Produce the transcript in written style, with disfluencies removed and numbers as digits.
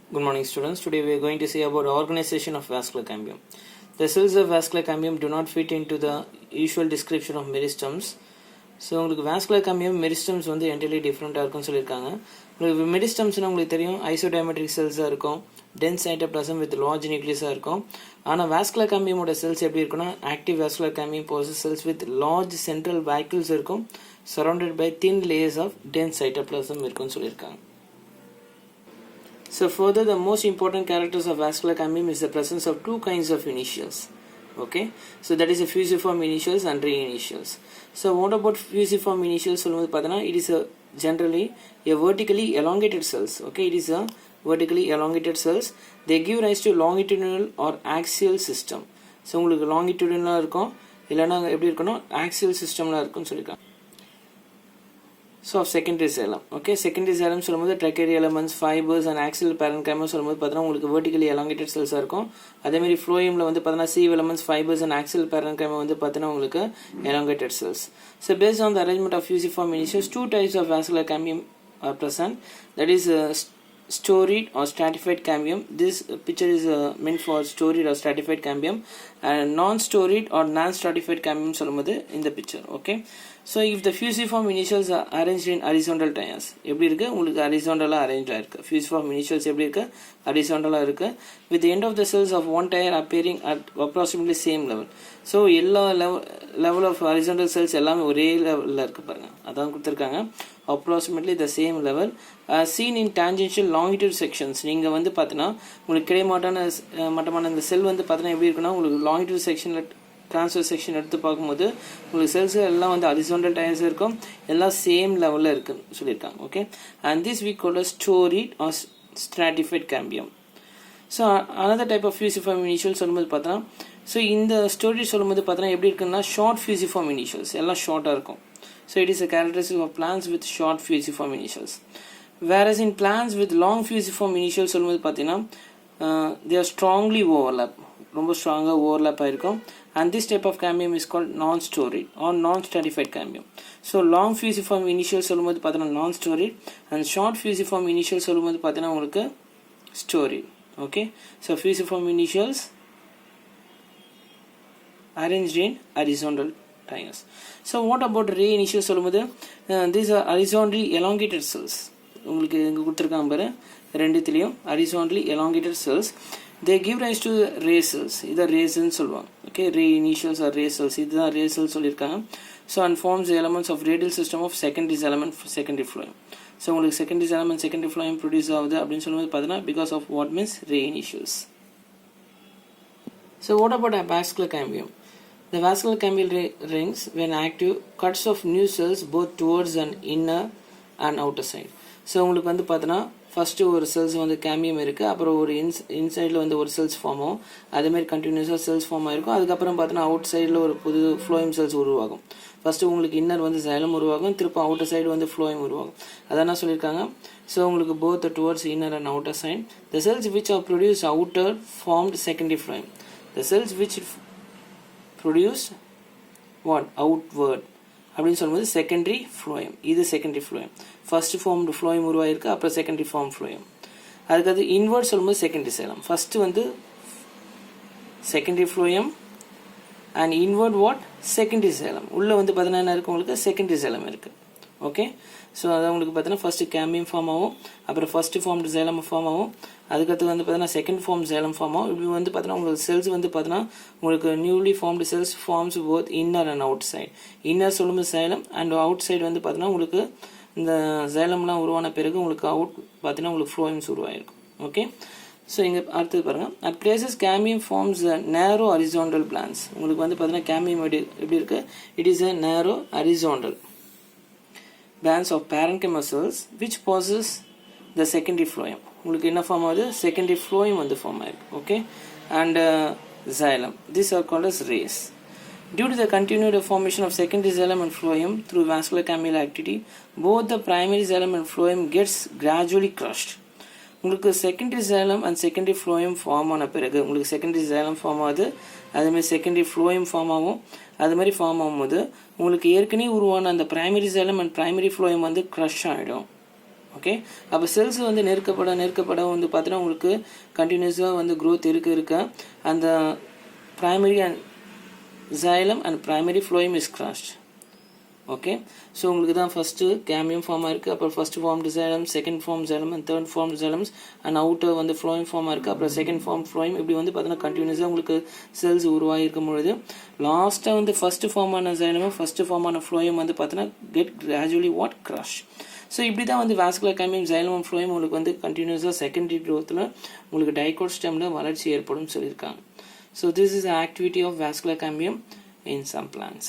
Good morning students. Today we are going to see about organization of vascular cambium. The cells of vascular cambium do not fit into the usual description of meristems. So உங்களுக்கு vascular cambium meristems வந்து entirely டிஃப்ரெண்ட்டாக இருக்கும்னு சொல்லியிருக்காங்க. உங்களுக்கு மெரிஸ்டம்ஸ்னால் உங்களுக்கு தெரியும் ஐசோடைமெட்ரிக் செல்ஸாக இருக்கும், tense cytoplasm with large நியூக்ளியஸாக இருக்கும். ஆனால் vascular cambiumோட செல்ஸ் எப்படி இருக்குன்னா active vascular cambium possesses cells with large central vacuoles இருக்கும், surrounded by thin layers of dense cytoplasm இருக்கும்னு சொல்லியிருக்காங்க. So further, the most important characters of vascular cambium is the presence of two kinds of initials. Okay, so that is a fusiform initials and reinitials. So what about fusiform initials? It is generally a vertically elongated cells. Okay, it is a vertically elongated cells. They give rise to longitudinal or axial system. So உங்களுக்கு longitudinal இருக்கும், இல்லைனா எப்படி இருக்குன்னா axial systemல இருக்கும்னு சொல்லியிருக்காங்க. So of secondary xylem. Okay, secondary xylem சொல்லும்போது trachary elements, fibers and axial parenchyma சொல்லும்போது பார்த்தீங்கன்னா உங்களுக்கு vertically elongated cells இருக்கும். அதே மாதிரி phloemல வந்து பார்த்தீங்கன்னா sieve elements, fibers and axial parenchyma வந்து பார்த்தீங்கன்னா உங்களுக்கு elongated cells. So based on the arrangement of fusiform initials, two types of vascular cambium are present. That is storied or stratified cambium. This picture is meant for storied or stratified cambium, and non-storied or non-stratified cambium சொல்லும்போது in the picture. Okay, so if the fusiform initials are arranged in horizontal tiers, எப்படி இருக்கு உங்களுக்கு ஹரிசாண்டலா arrange ஆயிருக்கு. fusiform initials எப்படி இருக்கு ஹரிசாண்டலா இருக்கு, with the end of the cells of one tier appearing at approximately same level. so எல்லா level of horizontal cells எல்லாமே ஒரே லெவல்ல இருக்கு பாருங்க, அதான் கொடுத்திருக்காங்க. approximately the same level seen in tangential longitude sections. நீங்க வந்து பார்த்தீங்கன்னா உங்களுக்கு கிடைமட்டமான இந்த செல் வந்து பார்த்தீங்கன்னா எப்படி இருக்குன்னா உங்களுக்கு longitude sectionல transverse section எடுத்து பார்க்கும்போது உங்களுக்கு செல்ஸ் எல்லாம் வந்து horizontal tiers இருக்கும், எல்லாம் சேம் லெவலில் இருக்குன்னு சொல்லியிருக்காங்க. Okay, and this we call as storied or stratified cambium. So another type of fusiform initials சொல்லும்போது பார்த்தோன்னா ஸோ இந்த ஸ்டோரி சொல்லும்போது பார்த்தோன்னா எப்படி இருக்குன்னா ஷார்ட் fusiform initials எல்லாம் ஷார்ட்டாக இருக்கும். So it is a characteristic of plants with short fusiform initials. Whereas in plants with long fusiform initials சொல்லும்போது பார்த்தீங்கன்னா they are strongly overlap, ரொம்ப ஸ்ட்ராங்காக ஓவர்லேப் ஆகிருக்கும். And this type of cambium is called non-storied or non-stratified cambium. So long fusiform initials சொல்லும்போது பார்த்தீங்கன்னா non-storied, and short fusiform initials சொல்லும்போது பார்த்தீங்கன்னா உங்களுக்கு storied. Okay, so fusiform initials arranged in horizontal tiers. So what about ray initials சொல்லும்போது these are horizontally elongated cells. உங்களுக்கு இங்கே கொடுத்துருக்காங்க பாரு ரெண்டுத்துலேயும் horizontally elongated cells. They give rise to ray cells. இதை ரேஸ்ன்னு சொல்லுவாங்க. Okay, ray initials are ray cells. இதுதான் ray cells சொல்லியிருக்காங்க. So and forms the elements of radial system of secondary element secondary phloem. So உங்களுக்கு secondary element secondary phloem produce ஆகுது அப்படின்னு சொல்லும்போது பார்த்தீங்கன்னா because of what means ray initials. So what about a vascular cambium? The vascular cambial rings when active cuts off new cells both towards an inner and outer side. So உங்களுக்கு வந்து பார்த்தோன்னா first ஒரு cells வந்து cambium இருக்குது, அப்புறம் ஒரு இன்சைடில் வந்து ஒரு செல்ஸ் ஃபார்ம் ஆகும், அதேமாதிரி கண்டினியூஸாக செல்ஸ் ஃபார்ம் ஆகிருக்கும். அதுக்கப்புறம் பார்த்தோன்னா அவுட் சைடில் ஒரு புது ஃப்ளோயம் செல்ஸ் உருவாகும். ஃபஸ்ட்டு உங்களுக்கு இன்னர் வந்து சைலம் உருவாகும், திருப்ப அவுட்டர் சைடு வந்து ஃப்ளோயம் உருவாகும். அதான் சொல்லியிருக்காங்க. ஸோ உங்களுக்கு both towards inner and outer side. The cells which are produce outer formed secondary phloem. The cells which produce what outward அப்படின்னு சொல்லும்போது செகண்டரி ஃப்ளோயம். இது secondary phloem. First formed phloem உருவாயிருக்கு, அப்புறம் செகண்டரி ஃபார்ம் ஃப்ளோயம். அதுக்கு inward சொல்லும்போது secondary xylem. First வந்து secondary phloem and inward what secondary xylem. உள்ளே வந்து பார்த்தீங்கன்னா என்ன இருக்குது உங்களுக்கு செகண்டரி சைலம் இருக்குது. ஓகே, ஸோ அதான் உங்களுக்கு பார்த்தீங்கன்னா ஃபஸ்ட்டு கேம்பியம் ஃபார்ம் ஆகும், அப்புறம் ஃபஸ்ட்டு ஃபார்ம்டு சைலம் ஃபார்ம் ஆகும், அதுக்கடுத்து வந்து பார்த்தீங்கன்னா செகண்ட் ஃபார்ம் சைலம் ஃபார்ம் ஆகும். இப்படி வந்து பார்த்தீங்கன்னா உங்களுக்கு செல்ஸ் வந்து பார்த்தீங்கன்னா உங்களுக்கு newly formed cells forms both inner and outside. Inner சொல்லும்போது சைலம் அண்ட் அவுட் சைடு வந்து பார்த்தீங்கன்னா உங்களுக்கு இந்த சைலம்லாம் உருவான பிறகு உங்களுக்கு அவுட் பார்த்தீங்கன்னா உங்களுக்கு ஃப்ளோயம்ஸ் உருவாயிருக்கும். ஓகே, ஸோ இங்கே அடுத்தது பாருங்கள். அட் பிளேசஸ் கேம்பியம் ஃபார்ம்ஸ் நேரோ ஹரிசாண்டல் பிளான்ஸ். உங்களுக்கு வந்து பார்த்தீங்கன்னா கேம்பியம் எப்படி இருக்குது, இட் இஸ் அ நேரோ horizontal bands of parenchyma cells which possess the secondary phloem. உங்களுக்கு என்ன ஃபார்ம் ஆகுது செகண்டரி ஃப்ளோயம் வந்து ஃபார்ம் ஆயிருக்கு. Okay, and xylem. These are called as rays. Due to the continued formation of secondary xylem and phloem through vascular cambial activity, both the primary xylem and phloem gets gradually crushed. உங்களுக்கு secondary xylem and secondary phloem form ஆன பிறகு உங்களுக்கு secondary xylem form ஆகுது, அதேமாதிரி secondary phloem form ஆகும். அது மாதிரி form ஆகும்போது உங்களுக்கு ஏற்கனவே உருவான அந்த primary xylem and primary phloem வந்து க்ரஷ் ஆகிடும். ஓகே, அப்போ செல்ஸ் வந்து நெருக்கப்பட வந்து பார்த்தீங்கன்னா உங்களுக்கு கண்டினியூஸாக வந்து க்ரோத் இருக்க அந்த primary and xylem and primary phloem is crushed. Okay, so உங்களுக்கு தான் ஃபஸ்ட்டு கேமியம் ஃபார்மாக இருக்குது, அப்புறம் first formed xylem, second form xylem and third form xylems and outer வந்து ஃப்ளோயம் ஃபார்மாக இருக்குது, அப்புறம் செகண்ட் ஃபார்ம் ஃப்ளோயம். இப்படி வந்து பார்த்தீங்கன்னா கண்டினியூஸாக உங்களுக்கு செல்ஸ் உருவாகிருக்கும் பொழுது லாஸ்ட்டாக வந்து ஃபஸ்ட்டு ஃபார்மான xylem ஃபஸ்ட்டு ஃபார்மான ஃப்ளோயம் வந்து பார்த்தீங்கன்னா get gradually what crush. So இப்படி தான் வந்து வாஸ்குலர் கேம்பியம் xylem ஃப்ளோயம் உங்களுக்கு வந்து கண்டினியூஸாக செகண்டரி க்ரோத்தில் உங்களுக்கு டைகோட் ஸ்டெம்மில் வளர்ச்சி ஏற்படும் சொல்லியிருக்காங்க. So this is the activity of vascular cambium in some plants.